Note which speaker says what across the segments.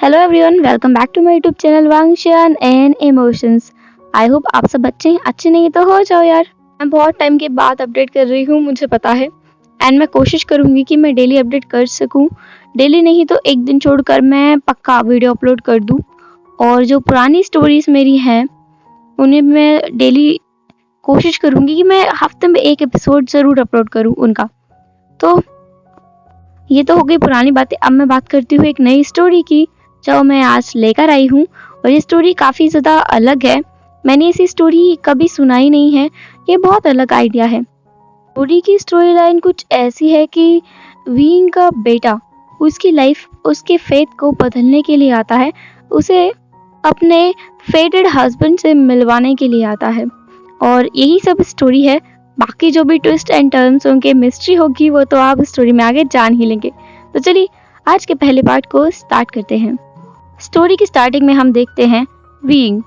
Speaker 1: Hello everyone, welcome back to my YouTube channel वांगशियान and emotions. I hope आप सब अच्छे नहीं तो हो जाओ यार। मैं बहुत टाइम के बाद अपडेट कर रही हूँ, मुझे पता है। एंड मैं कोशिश करूँगी कि मैं डेली अपडेट कर सकूँ। डेली नहीं तो एक दिन छोड़कर मैं पक्का वीडियो अपलोड कर दूँ। और जो पुरानी स्टोरीज मेरी हैं उन्हें मैं डेली कोशिश करूँगी कि मैं हफ्ते में एक एपिसोड ज़रूर अपलोड करूँ उनका। तो ये तो हो गई पुरानी बातें। अब मैं बात करती हूँ एक नई स्टोरी की जो मैं आज लेकर आई हूँ। और ये स्टोरी काफ़ी ज़्यादा अलग है। मैंने ऐसी स्टोरी कभी सुना ही नहीं है। ये बहुत अलग आइडिया है। स्टोरी की स्टोरी लाइन कुछ ऐसी है कि विंग का बेटा उसकी लाइफ उसके फेथ को बदलने के लिए आता है। उसे अपने फेटेड हस्बैंड से मिलवाने के लिए आता है। और यही सब स्टोरी है। बाकी जो भी ट्विस्ट एंड टर्न्स होंगे, मिस्ट्री होगी, वो तो आप स्टोरी में आगे जान ही लेंगे। तो चलिए आज के पहले पार्ट को स्टार्ट करते हैं। स्टोरी की स्टार्टिंग में हम देखते हैं विंग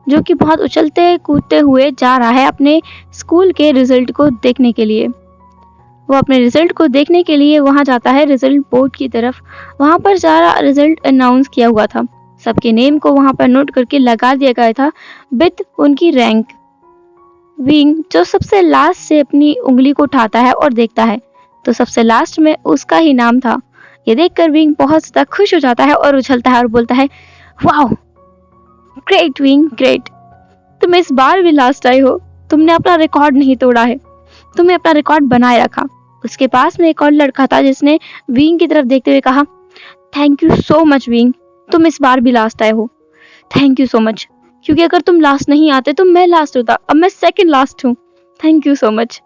Speaker 1: जो कि बहुत उछलते कूदते हुए जा रहा है अपने स्कूल के रिजल्ट को देखने के लिए। वो अपने रिजल्ट को देखने के लिए वहां जाता है, रिजल्ट बोर्ड की तरफ। वहां पर सारा रिजल्ट अनाउंस किया हुआ था। सबके नेम को वहां पर नोट करके लगा दिया गया था विद उनकी रैंक। विंग जो सबसे लास्ट से अपनी उंगली को उठाता है और देखता है तो सबसे लास्ट में उसका ही नाम था। ये देखकर विंग बहुत ज्यादा खुश हो जाता है और उछलता है और बोलता है, वाओ, ग्रेट विंग, ग्रेट। तुम इस बार भी लास्ट आए हो। तुमने अपना रिकॉर्ड नहीं तोड़ा है, तुमने अपना रिकॉर्ड बनाए रखा। उसके पास में एक और लड़का था जिसने विंग की तरफ देखते हुए कहा, thank you so much wing, तुम इस बार भी लास्ट आए हो। थैंक यू सो मच, क्योंकि अगर तुम लास्ट नहीं आते तो मैं लास्ट होता। अब मैं सेकंड लास्ट हूँ। Thank you so much.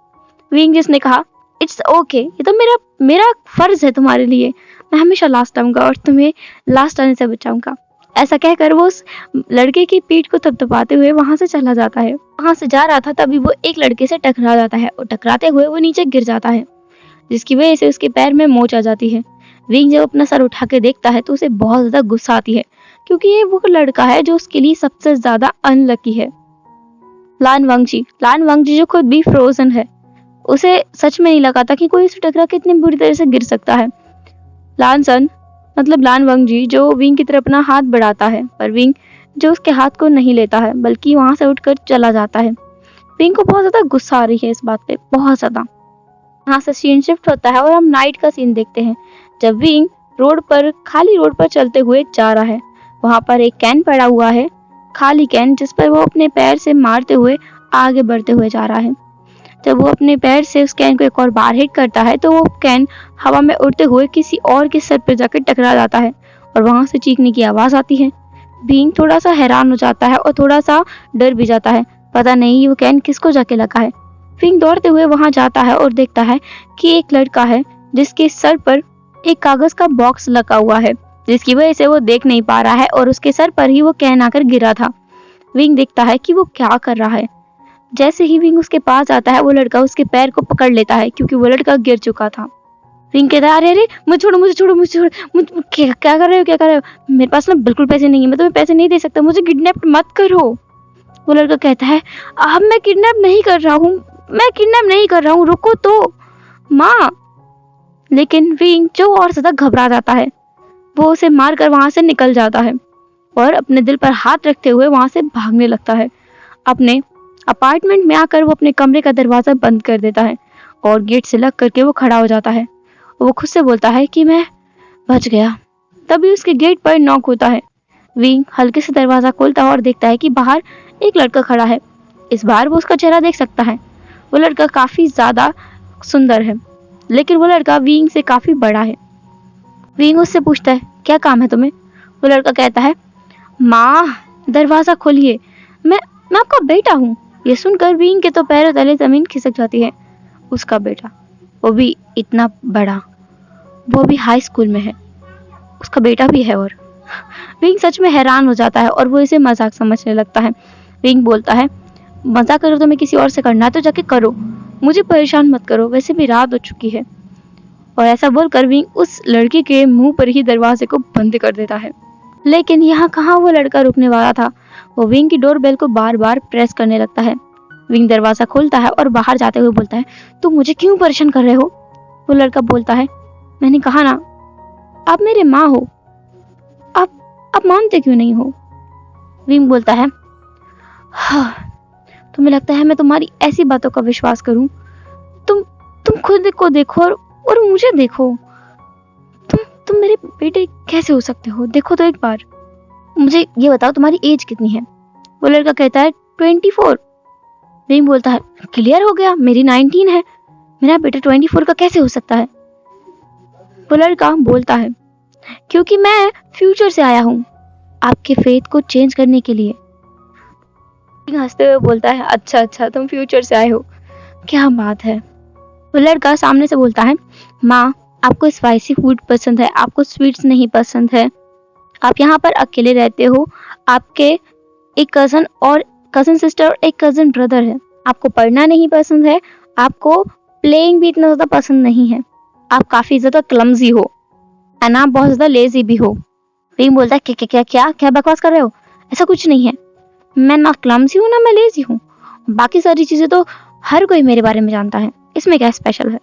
Speaker 1: Wing जिसने कहा, इट्स ओके, ये तो मेरा मेरा फर्ज है तुम्हारे लिए। मैं हमेशा लास्ट आऊंगा और तुम्हें लास्ट आने से बचाऊंगा। ऐसा कहकर वो उस लड़के की पीठ को थपथपाते हुए वहां से चला जाता है। वहां से जा रहा था तभी वो एक लड़के से टकरा जाता है और टकराते हुए वो नीचे गिर जाता है, जिसकी वजह से उसके पैर में मोच आ जाती है। विंग जब अपना सर उठा के देखता है तो उसे बहुत ज्यादा गुस्सा आती है, क्योंकि ये वो लड़का है जो उसके लिए सबसे ज्यादा अनलकी है। लान वंगजी जो खुद भी फ्रोजन है। उसे सच में नहीं लगा था कि कोई उसे टकरा के इतनी बुरी तरह से गिर सकता है। लानसन मतलब लान वंगजी जो विंग की तरफ अपना हाथ बढ़ाता है, पर विंग जो उसके हाथ को नहीं लेता है बल्कि वहां से उठकर चला जाता है। विंग को बहुत ज्यादा गुस्सा आ रही है इस बात पे, बहुत ज्यादा। यहाँ से सीन शिफ्ट होता है और हम नाइट का सीन देखते हैं जब विंग खाली रोड पर चलते हुए जा रहा है। वहां पर एक कैन पड़ा हुआ है, खाली कैन, जिस पर वो अपने पैर से मारते हुए आगे बढ़ते हुए जा रहा है। जब वो अपने पैर से उस कैन को एक और बार हिट करता है तो वो कैन हवा में उड़ते हुए किसी और के सर पर जाकर टकरा जाता है और वहां से चीखने की आवाज आती है। विंग थोड़ा सा हैरान हो जाता है और थोड़ा सा डर भी जाता है, पता नहीं वो कैन किसको जाके लगा है। विंग दौड़ते हुए वहां जाता है और देखता है कि एक लड़का है जिसके सर पर एक कागज का बॉक्स लगा हुआ है, जिसकी वजह से वो देख नहीं पा रहा है और उसके सर पर ही वो कैन आकर गिरा था। विंग देखता है कि वो क्या कर रहा है। जैसे ही विंग उसके पास आता है वो लड़का उसके पैर को पकड़ लेता है, क्योंकि वो लड़का गिर चुका था। विंग कहता है, अरे अरे मुझे छोड़ो, मुझे छोड़ो, मुझे छोड़ो, क्या कर रहे हो, क्या कर रहे हो? मेरे पास ना बिल्कुल पैसे नहीं है, मैं तुम्हें पैसे नहीं दे सकता, मुझे किडनैप मत करो। वो लड़का कहता है, अब मैं किडनैप नहीं कर रहा हूँ, मैं किडनैप नहीं कर रहा हूँ, रुको तो माँ। लेकिन विंग जो और ज्यादा घबरा जाता है, वो उसे मारकर वहां से निकल जाता है और अपने दिल पर हाथ रखते हुए वहां से भागने लगता है। अपने अपार्टमेंट में आकर वो अपने कमरे का दरवाजा बंद कर देता है और गेट से लग करके वो खड़ा हो जाता है। वो खुद से बोलता है कि मैं बच गया। तभी उसके गेट पर नॉक होता है। विंग हल्के से दरवाजा खोलता है और देखता है कि बाहर एक लड़का खड़ा है। इस बार वो उसका चेहरा देख सकता है। वो लड़का काफी ज्यादा सुंदर है, लेकिन वो लड़का विंग से काफी बड़ा है। विंग उससे पूछता है, क्या काम है तुम्हें? वो लड़का कहता है, माँ दरवाजा खोलिए, मैं आपका बेटा हूँ। ये सुनकर विंग के तो पैरों तले जमीन खिसक जाती है। उसका बेटा, वो भी इतना बड़ा, वो भी हाई स्कूल में है, उसका बेटा भी है। और विंग सच में हैरान हो जाता है और वो इसे मजाक समझने लगता है। विंग बोलता है, मजाक करो तो मैं किसी और से करना है तो जाके करो, मुझे परेशान मत करो, वैसे भी रात हो चुकी है। और ऐसा बोलकर विंग उस लड़के के मुंह पर ही दरवाजे को बंद कर देता है। लेकिन यहाँ कहाँ वो लड़का रुकने वाला था। वो विंग की डोरबेल को बार बार प्रेस करने लगता है। विंग दरवाजा खोलता है और बाहर जाते हुए बोलता है, तुम मुझे क्यों परेशान कर रहे हो? वो लड़का बोलता है, मैंने कहा ना, आप मेरे माँ हो, आप आप मानते क्यों नहीं हो? विंग बोलता है, हाँ, तुम्हें लगता है मैं तुम्हारी ऐसी बातों का विश्वास करूं? तुम खुद को देखो और मुझे देखो। तुम मेरे बेटे कैसे हो सकते हो? देखो तो एक बार। मुझे ये बताओ तुम्हारी एज कितनी है? वो लड़का कहता है 24। विंग बोलता है, क्लियर हो गया, मेरी 19 है। मेरा बेटा 24 का कैसे हो सकता है? वो लड़का बोलता है, क्योंकि मैं फ्यूचर से आया हूँ आपके फेथ को चेंज करने के लिए। हंसते हुए बोलता है, अच्छा तुम फ्यूचर से आए हो, क्या बात है। वो लड़का सामने से बोलता है, माँ आपको स्पाइसी फूड पसंद है, आपको स्वीट्स नहीं पसंद है, आप यहाँ पर अकेले रहते हो, आपके एक कजन सिस्टर और एक कजन ब्रदर है, आपको पढ़ना नहीं पसंद है, आपको प्लेइंग भी इतना ज्यादा पसंद नहीं है, आप काफी ज्यादा क्लमजी हो एंड आप बहुत ज्यादा लेजी भी हो। विंग बोलता है, क्या बकवास कर रहे हो? ऐसा कुछ नहीं है, मैं ना क्लमजी हूँ ना मैं लेजी हूँ, बाकी सारी चीजें तो हर कोई मेरे बारे में जानता है, इसमें क्या स्पेशल है?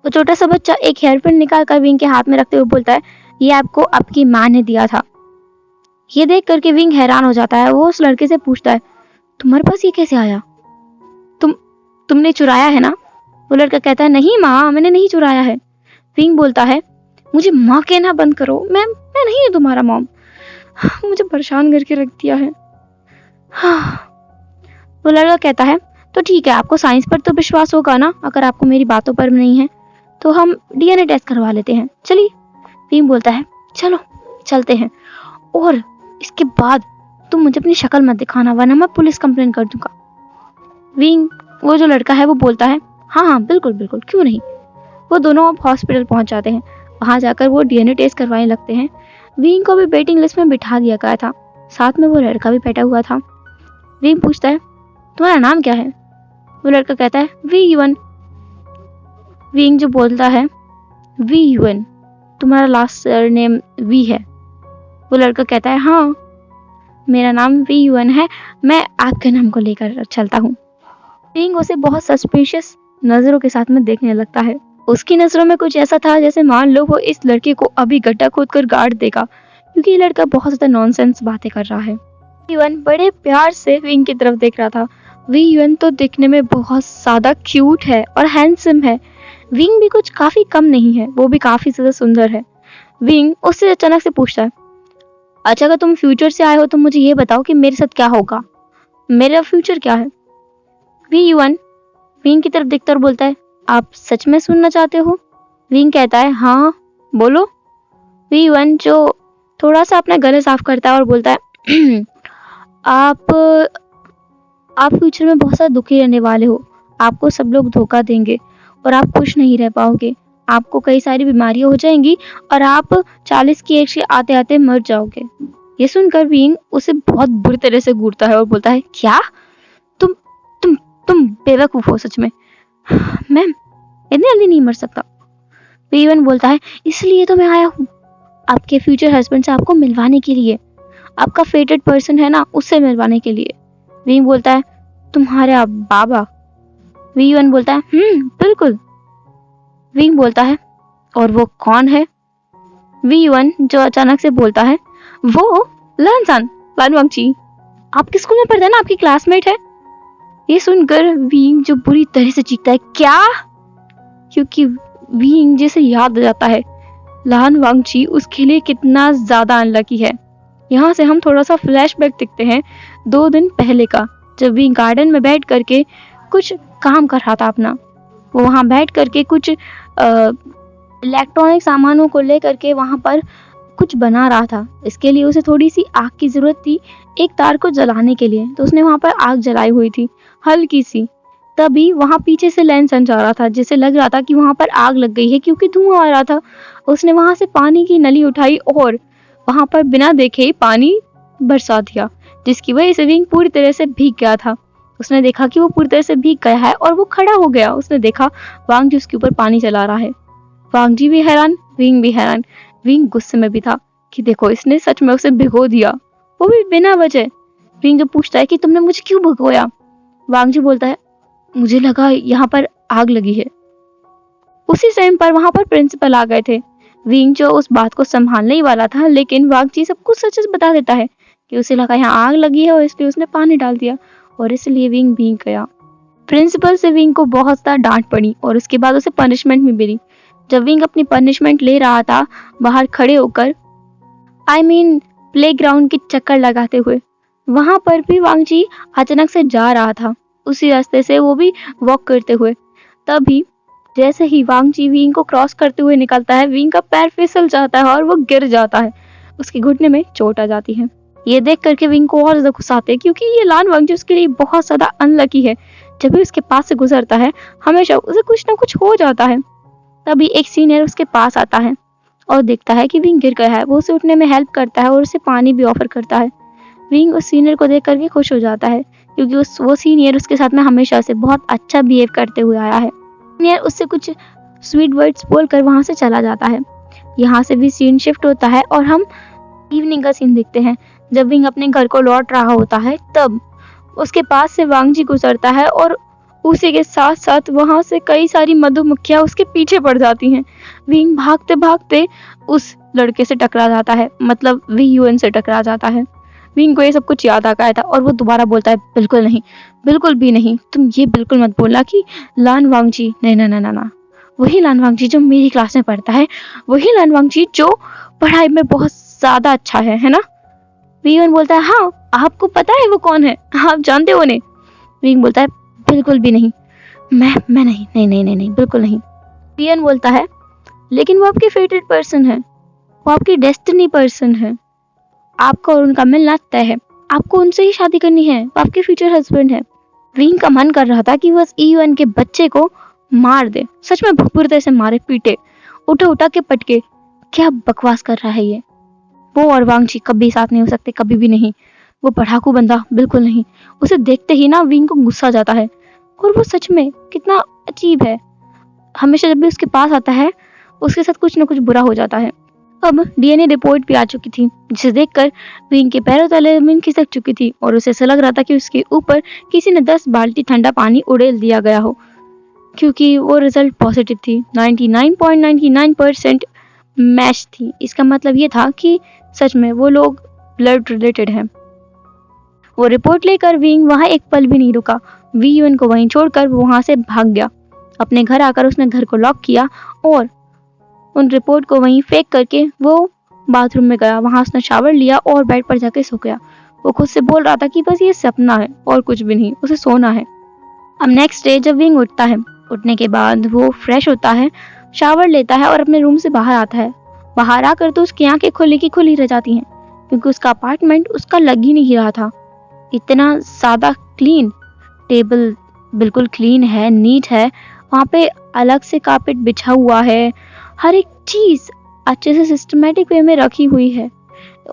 Speaker 1: वो छोटा सा बच्चा एक हेयरपिन निकाल कर विंग के हाथ में रखते हुए बोलता है, ये आपको आपकी माँ ने दिया था। ये देख करके विंग हैरान हो जाता है। वो उस लड़के से पूछता है, तुम्हारे पास ये कैसे आया? तुमने चुराया है ना? वो लड़का कहता है, नहीं माँ, मैंने नहीं चुराया है। विंग बोलता है, मुझे माँ कहना बंद करो, मैं नहीं हूँ तुम्हारा मॉम, मुझे परेशान करके रख दिया है। वो लड़का कहता है, तो ठीक है, आपको साइंस पर तो विश्वास होगा ना? अगर आपको मेरी बातों पर नहीं है तो हम डीएनए टेस्ट करवा लेते हैं, चलिए। विंग बोलता है, चलो चलते हैं, और इसके बाद तुम मुझे अपनी शक्ल मत दिखाना वरना मैं पुलिस कंप्लेन कर दूंगा। विंग, वो जो लड़का है वो बोलता है, हाँ बिल्कुल क्यों नहीं। वो दोनों अब हॉस्पिटल पहुंच जाते हैं। वहां जाकर वो डीएनए टेस्ट करवाने लगते हैं। विंग को भी वेटिंग लिस्ट में बिठा दिया गया था, साथ में वो लड़का भी बैठा हुआ था। विंग पूछता है, तुम्हारा नाम क्या है? वो लड़का कहता है, VUN। विंग जो बोलता है, VUN, तुम्हारा लास्ट नेम वी है? वो लड़का कहता है, हाँ मेरा नाम VUN है, मैं आपके नाम को लेकर चलता हूँ। विंग उसे बहुत सस्पिशियस नजरों के साथ में देखने लगता है। उसकी नजरों में कुछ ऐसा था जैसे मान लो वो इस लड़के को अभी गड्ढा खोद कर गाड़ देगा, क्योंकि ये लड़का बहुत ज्यादा नॉनसेंस बातें कर रहा है। VUN बड़े प्यार से विंग की तरफ देख रहा था। VUN तो दिखने में बहुत ज्यादा क्यूट है और हैंडसम है। विंग भी कुछ काफी कम नहीं है, वो भी काफी ज्यादा सुंदर है। विंग उससे अचानक से पूछता है, अच्छा अगर तुम फ्यूचर से आए हो तो मुझे ये बताओ कि मेरे साथ क्या होगा, मेरा फ्यूचर क्या है? VUN विंग की तरफ देखता और बोलता है, आप सच में सुनना चाहते हो? विंग कहता है, हाँ बोलो। VUN जो थोड़ा सा अपना गले साफ करता है और बोलता है, आप फ्यूचर में बहुत सारा दुखी रहने वाले हो, आपको सब लोग धोखा देंगे और आप खुश नहीं रह पाओगे, आपको कई सारी बीमारियां हो जाएंगी और आप 40 की एज के आते आते मर जाओगे। ये सुनकर विंग उसे बहुत बुरी तरह से घूरता है और बोलता है, क्या? तुम बेवकूफ हो सच में, मैं इतनी जल्दी नहीं मर सकता। VUN बोलता है, इसलिए तो मैं आया हूँ आपके फ्यूचर हस्बैंड से आपको मिलवाने के लिए, आपका फेटेड पर्सन है ना, उससे मिलवाने के लिए। विंग बोलता है, तुम्हारा बाबा? VUN बोलता है, बिल्कुल। विंग बोलता है, और वो कौन है? VUN जो अचानक से बोलता है, वो लानसान वांगची, आपके स्कूल में पढ़ता है ना, आपकी क्लासमेट है। ये सुनकर विंग जो बुरी तरह से चीखता है, क्या? क्योंकि विंग जैसे याद आ जाता है लान वांगची उसके लिए कितना ज्यादा अनलकी है। यहाँ से हम थोड़ा सा फ्लैशबैक देखते हैं 2 दिन पहले का, जब विंग गार्डन में बैठ करके कुछ काम कर रहा था अपना। वो वहां बैठ करके कुछ इलेक्ट्रॉनिक सामानों को लेकर के वहां पर कुछ बना रहा था। इसके लिए उसे थोड़ी सी आग की जरूरत थी, एक तार को जलाने के लिए, तो उसने वहां पर आग जलाई हुई थी हल्की सी। तभी वहां पीछे से लैंसन जा रहा था, जिसे लग रहा था कि वहां पर आग लग गई है क्योंकि धुआं आ रहा था। उसने वहां से पानी की नली उठाई और वहां पर बिना देखे ही पानी बरसा दिया, जिसकी वजह से विंग पूरी तरह से भीग गया था। उसने देखा कि वो पूरी तरह से भीग गया है और वो खड़ा हो गया। उसने देखा वांग जी उसके ऊपर पानी चला रहा है। वांग जी भी हैरान, विंग भी हैरान। विंग गुस्से में भी था कि देखो इसने सच में उसे भिगो दिया, वो भी बिना वजह। विंग जो पूछता है कि तुमने मुझे क्यों भिगोया? वांग जी बोलता है, मुझे लगा यहाँ पर आग लगी है। उसी टाइम पर वहां पर प्रिंसिपल आ गए थे। विंग जो उस बात को संभालने ही वाला था, लेकिन वांग जी सब कुछ सच बता देता है कि उसे लगा यहाँ आग लगी है और इसलिए उसने पानी डाल दिया और इसलिए विंग भीग गया। प्रिंसिपल से विंग को बहुत सा डांट पड़ी और उसके बाद उसे पनिशमेंट भी मिली। जब विंग अपनी पनिशमेंट ले रहा था बाहर खड़े होकर, आई मीन प्लेग्राउंड की चक्कर लगाते हुए, वहां पर भी वांग जी अचानक से जा रहा था उसी रास्ते से, वो भी वॉक करते हुए। तभी जैसे ही वांग जी विंग को क्रॉस करते हुए निकलता है, विंग का पैर फिसल जाता है और वो गिर जाता है। उसके घुटने में चोट आ जाती है। ये देख करके विंग को और ज्यादा गुस्सा आता है क्योंकि ये लान वांग जी उसके लिए बहुत ज्यादा अनलकी है। जब भी उसके पास से गुजरता है हमेशा उसे कुछ ना कुछ हो जाता है। तभी एक सीनियर उसके पास आता है और देखता है कि विंग गिर गया है। वो उसे उठने में हेल्प करता है और उसे पानी भी ऑफर करता है। विंग उस सीनियर को देख करके खुश हो जाता है क्योंकि वो सीनियर उसके साथ में हमेशा से बहुत अच्छा बिहेव करते हुए आया है। सीनियर उससे कुछ स्वीट वर्ड्स बोलकर वहां से चला जाता है। यहाँ से भी सीन शिफ्ट होता है और हम इवनिंग का सीन देखते हैं। जब विंग अपने घर को लौट रहा होता है तब उसके पास से वांग जी गुजरता है और उसी के साथ साथ वहां से कई सारी मधुमक्खियां उसके पीछे पड़ जाती हैं। विंग भागते भागते उस लड़के से टकरा जाता है, मतलब वी से टकरा जाता है। विंग को ये सब कुछ याद आ गया था और वो दोबारा बोलता है, बिल्कुल नहीं, बिल्कुल भी नहीं, तुम ये बिल्कुल मत बोलना कि लान वांग जी, नहीं ना ना ना ना, वही लान वांग जी जो मेरी क्लास में पढ़ता है, वही लान वांग जी जो पढ़ाई में बहुत ज्यादा अच्छा है ना। वी बोलता है, हाँ आपको पता है वो कौन है, आप जानते हो उन्हें। विंग बोलता है, बिल्कुल भी नहीं, मैं नहीं नहीं नहीं नहीं नहीं बिल्कुल नहीं। वी बोलता है, लेकिन वो आपके फेवरेट पर्सन है, वो आपकी डेस्टिनी पर्सन है, आपका और उनका मिलना तय है, आपको उनसे ही शादी करनी है, वो आपके फ्यूचर हस्बैंड है। विंग का मन कर रहा था कि बस ईयूएन के बच्चे को मार दे, सच में बुरे से मारे पीटे, उठा उठा के पटके। क्या बकवास कर रहा है ये, वो और वांग जी कभी साथ नहीं हो सकते, कभी भी नहीं। वो पढ़ाकू बंदा बिल्कुल नहीं। उसे देखते ही ना विंग को गुस्सा जाता है और वो सच में कितना अजीब है, हमेशा जब भी उसके पास आता है उसके साथ कुछ न कुछ बुरा हो जाता है। अब डीएनए रिपोर्ट भी आ चुकी थी जिसे देखकर विंग के पैरों तले जमीन खिसक चुकी थी और उसे ऐसा लग रहा था कि उसके ऊपर किसी ने 10 बाल्टी ठंडा पानी उड़ेल दिया गया हो, क्योंकि वो रिजल्ट पॉजिटिव थी। 99.99% मैच थी। इसका मतलब ये था कि सच में वो लोग ब्लड रिलेटेड हैं। वो रिपोर्ट लेकर विंग वहां एक पल भी नहीं रुका। वी को वहीं छोड़कर वो वहां से भाग गया। अपने घर आकर उसने घर को लॉक किया और उन रिपोर्ट को वहीं फेंक करके वो बाथरूम में गया। वहां उसने शावर लिया और बेड पर जाके सो गया। वो खुद से बोल रहा था कि बस ये सपना है और कुछ भी नहीं, उसे सोना है। अब नेक्स्ट डे जब विंग उठता है, उठने के बाद वो फ्रेश होता है, शावर लेता है और अपने रूम से बाहर आता है। बाहर आकर तो उसकी आंखें खुली की खुली रह जाती हैं क्योंकि उसका अपार्टमेंट उसका लग ही नहीं रहा था। इतना ज्यादा क्लीन, टेबल बिल्कुल क्लीन है, नीट है, वहाँ पे अलग से कारपेट बिछा हुआ है, हर एक चीज अच्छे से सिस्टमेटिक वे में रखी हुई है।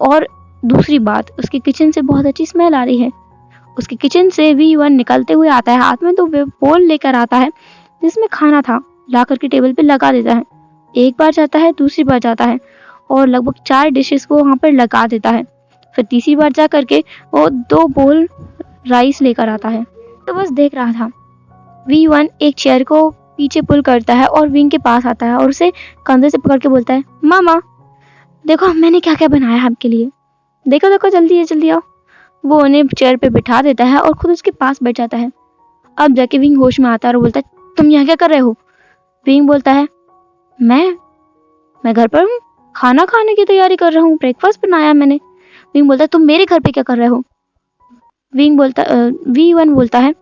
Speaker 1: और दूसरी बात, उसके किचन से बहुत अच्छी स्मेल आ रही है। उसके किचन से वी निकलते हुए आता है, हाथ में तो वे बोल लेकर आता है जिसमें खाना था, ला करके टेबल पे लगा देता है। एक बार जाता है, दूसरी बार जाता है और लगभग 4 डिशेस को वहां पर लगा देता है। फिर तीसरी बार जा करके वो 2 बोल राइस लेकर आता है। तो बस देख रहा था। वी एक चेयर को पीछे पुल करता है और विंग के पास आता है और उसे कंधे से पकड़ के बोलता है, मामा देखो मैंने क्या क्या बनाया है आपके लिए, देखो देखो जल्दी आओ। वो उन्हें चेयर पे बिठा देता है और खुद उसके पास बैठ जाता है। अब जाके विंग होश में आता है और बोलता है, तुम यहाँ क्या कर रहे हो। विंग बोलता है, मैं घर पर हूँ, खाना खाने की तैयारी कर रहा हूँ, ब्रेकफास्ट बनाया मैंने। विंग बोलता है, तुम मेरे घर पे क्या कर रहे हो। वी1 बोलता है,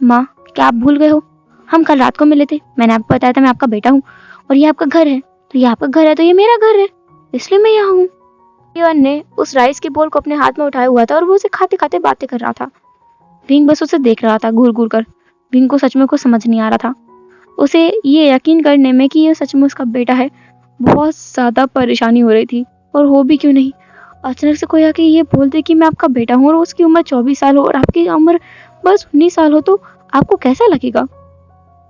Speaker 1: माँ क्या आप भूल गए हो, हम कल रात को मिले थे, मैंने आपको बताया था मैं आपका बेटा हूँ और ये आपका घर है, तो ये आपका घर है तो ये मेरा घर है, इसलिए मैं यहाँ हूँ। वी1 ने उस राइस के बोल को अपने हाथ में उठाया हुआ था और वो उसे खाते खाते बातें कर रहा था। विंग बस उसे देख रहा था घूर घूर कर। विंग को सच में कुछ समझ नहीं आ रहा था। उसे ये यकीन करने में कि ये सच में उसका बेटा है बहुत ज्यादा परेशानी हो रही थी। और हो भी क्यों नहीं, अचानक से कोई आके ये बोल दे कि मैं आपका बेटा हूँ और उसकी उम्र 24 साल हो और आपकी उम्र बस 19 साल हो, तो आपको कैसा लगेगा।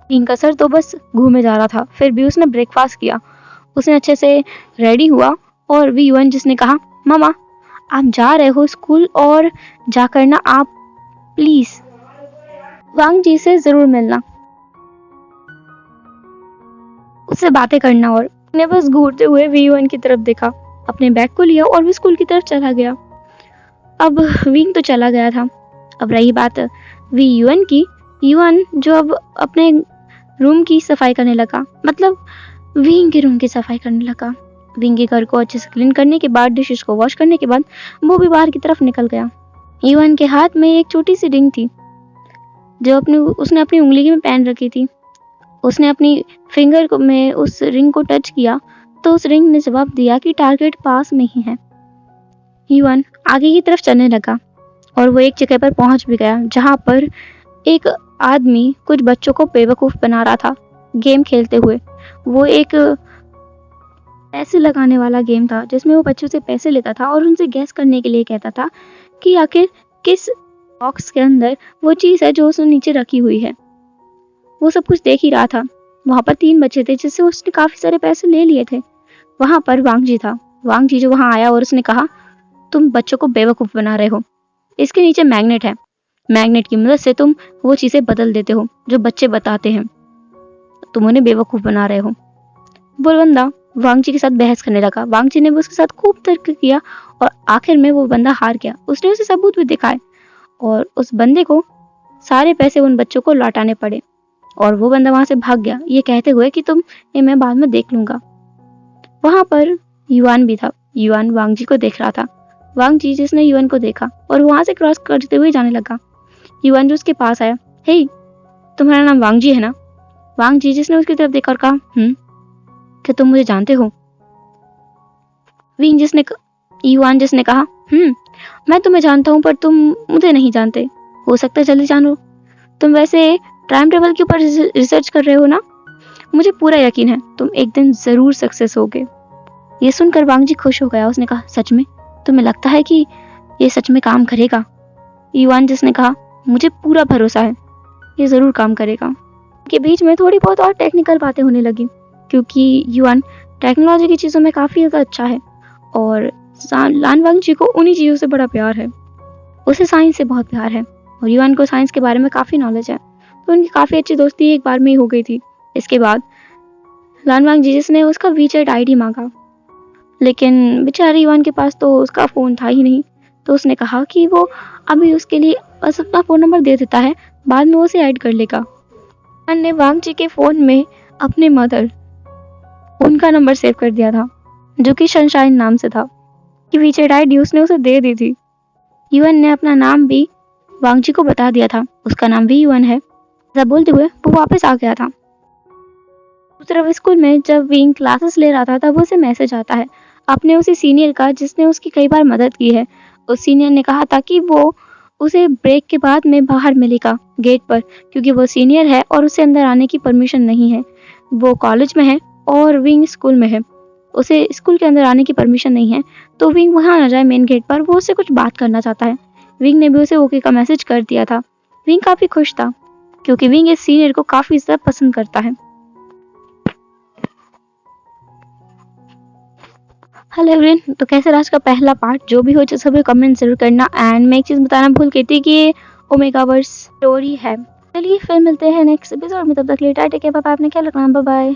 Speaker 1: विंग का सर तो बस घूमे जा रहा था। फिर भी उसने ब्रेकफास्ट किया, उसने अच्छे से रेडी हुआ और वी1 जिसने कहा, मामा आप जा रहे हो स्कूल और जाकर ना आप प्लीज वांग जी से जरूर मिलना, उससे बातें करना और ने बस घूरते हुए वी1 की तरफ देखा, अपने बैग को लिया और वो स्कूल की तरफ चला गया। अब विंग तो चला गया था। अब रही बात वी1 की, यूएन जो अब अपने रूम की सफाई करने लगा, मतलब विंग के रूम की सफाई करने लगा। विंग के घर को अच्छे से क्लीन करने के बाद, डिशेस को वॉश करने के बाद वो भी बाहर की तरफ निकल गया। यूएन के हाथ में एक छोटी सी रिंग थी जो उसने अपनी उंगली में पहन रखी थी। उसने अपनी फिंगर में उस रिंग को टच किया तो उस रिंग ने जवाब दिया कि टारगेट पास में ही है। यूएन आगे की तरफ चलने लगा और वो एक जगह पर पहुंच भी गया जहां पर एक आदमी कुछ बच्चों को बेवकूफ बना रहा था गेम खेलते हुए। वो एक पैसे लगाने वाला गेम था जिसमें वो बच्चों से पैसे लेता था और उनसे गैस करने के लिए कहता था कि आखिर किस बॉक्स के अंदर वो चीज़ है जो उसने नीचे रखी हुई है। वो सब कुछ देख ही रहा था। वहाँ पर 3 बच्चे थे जिससे उसने काफ़ी सारे पैसे ले लिए थे। वहाँ पर वांग जी था। वांग जी जो वहाँ आया और उसने कहा, तुम बच्चों को बेवकूफ़ बना रहे हो। इसके नीचे मैग्नेट है। मैग्नेट की मदद से तुम वो चीज़ें बदल देते हो जो बच्चे बताते हैं। तुम उन्हें बेवकूफ़ बना रहे हो। वो बंदा वांग जी के साथ बहस करने लगा। वांग जी ने भी उसके साथ खूब तर्क किया और आखिर में वो बंदा हार गया। उसने उसे सबूत भी दिखाए और उस बंदे को सारे पैसे उन बच्चों को लौटाने पड़े और वो बंदा वहां से भाग गया, ये कहते हुए कि तुम ये मैं बाद में देख लूंगा। वहां पर युआन भी था। युआन वांग जी को देख रहा था। वांग जी जिसने युआन को देखा और वहां से क्रॉस करते हुए जाने लगा। युआन जो उसके पास आया, हे तुम्हारा नाम वांग जी है ना? वांग जी जिसने उसकी तरफ देखकर कहा, क्या तुम मुझे जानते हो? युआन जिसने कहा, मैं तुम्हें जानता हूँ पर तुम मुझे नहीं जानते। हो सकता है जल्दी जानो। तुम वैसे टाइम टेबल के ऊपर रिसर्च कर रहे हो ना? मुझे पूरा यकीन है तुम एक दिन जरूर सक्सेस होगे। ये सुनकर वांग जी खुश हो गया। उसने कहा, सच में? तुम्हें लगता है कि ये सच में काम करेगा? युआन जिसने कहा, मुझे पूरा भरोसा है ये जरूर काम करेगा। के बीच में थोड़ी बहुत और टेक्निकल बातें होने लगी क्योंकि युआन टेक्नोलॉजी की चीज़ों में काफ़ी ज़्यादा अच्छा है और लान वांग जी को उन्हीं चीज़ों से बड़ा प्यार है। उसे साइंस से बहुत प्यार है और युआन को साइंस के बारे में काफ़ी नॉलेज है, तो उनकी काफ़ी अच्छी दोस्ती एक बार में ही हो गई थी। इसके बाद लान वांग जी जिसने उसका वीचैट आईडी मांगा, लेकिन बेचारे युआन के पास तो उसका फ़ोन था ही नहीं, तो उसने कहा कि वो अभी उसके लिए बस अपना फ़ोन नंबर दे देता है, बाद में वो उसे ऐड कर लेगा। युआन ने वांग जी के फ़ोन में अपने मदर उनका नंबर सेव कर दिया था जो कि सनशाइन नाम से था। कि वीचैट आईडी उसने उसे दे दी थी। युआन ने अपना नाम भी वांग जी को बता दिया था, उसका नाम भी युआन है। ऐसा बोलते हुए वो वापस आ गया था। दूसरी तरफ स्कूल में जब विंग क्लासेस ले रहा था तब उसे मैसेज आता है अपने उसी सीनियर का जिसने उसकी कई बार मदद की है। उस सीनियर ने कहा था कि वो उसे ब्रेक के बाद में बाहर मिलेगा गेट पर, क्योंकि वो सीनियर है और उसे अंदर आने की परमिशन नहीं है। वो कॉलेज में है और विंग स्कूल में है, उसे स्कूल के अंदर आने की परमिशन नहीं है, तो विंग वहाँ आ जाए मेन गेट पर। वो उससे कुछ बात करना चाहता है। विंग ने भी उसे ओके का मैसेज कर दिया था। विंग काफ़ी खुश था क्योंकि विंग इस सीनियर को काफ़ी ज़्यादा पसंद करता है। हेलो एवरीवन, तो कैसे रहा आज का पहला पार्ट? जो भी हो सभी कमेंट जरूर करना। एंड मैं एक चीज़ बताना भूल गई थी कि ये ओमेगावर्स स्टोरी है। चलिए फिर मिलते हैं नेक्स्ट एपिसोड में, तब तक के लिए tata, take care, bye bye, अपना ख्याल रखना, बाय बाय।